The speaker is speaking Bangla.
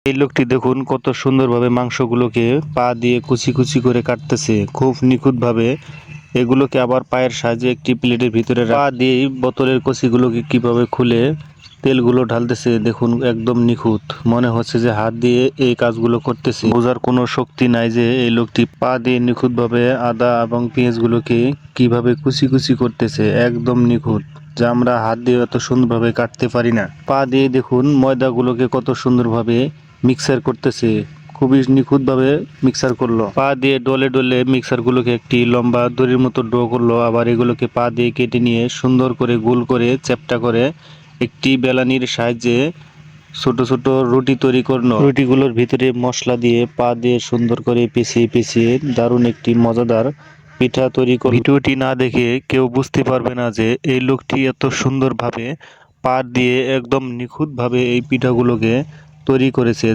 এই লোকটি দেখুন কত সুন্দরভাবে মাংসগুলোকে পা দিয়ে কুচি কুচি করে কাটতেছে, খুব নিখুঁতভাবে। এগুলোকে আবার পায়ের সাহায্যে একটি প্লেটের ভিতরে পা দিয়ে বোতলের কচিগুলোকে কিভাবে খুলে তেলগুলো ঢালতেছে দেখুন, একদম নিখুঁত। মনে হচ্ছে যে হাত দিয়ে এই কাজগুলো করতেছে। বোঝার কোনো শক্তি নাই যে এই লোকটি পা দিয়ে নিখুঁতভাবে আদা এবং পেঁয়াজগুলোকে কিভাবে কুচি কুচি করতেছে, একদম নিখুঁত, যা আমরা হাত দিয়ে এত সুন্দরভাবে কাটতে পারি না। পা দিয়ে দেখুন ময়দাগুলোকে কত সুন্দরভাবে মিক্সার করতেছে, খুবই নিখুঁতভাবে মিক্সার করলো। পা দিয়ে ডলে ডলে মিক্সারগুলোকে একটি লম্বা দড়ির মতো ড্র করলো। আবার এগুলোকে পা দিয়ে কেটে নিয়ে সুন্দর করে গোল করে চ্যাপ্টা করে একটি বেলানির সাহায্যে ছোট ছোট রুটি তৈরি করলো। রুটিগুলোর ভিতরে মশলা দিয়ে পা দিয়ে সুন্দর করে পেঁচিয়ে পেঁচিয়ে দারুণ একটি মজাদার পিঠা তৈরি করলো। ভিডিওটি না দেখে কেউ বুঝতে পারবে না যে এই লোকটি এত সুন্দরভাবে পা দিয়ে একদম নিখুঁতভাবে এই পিঠাগুলোকে তৈরি করেছে।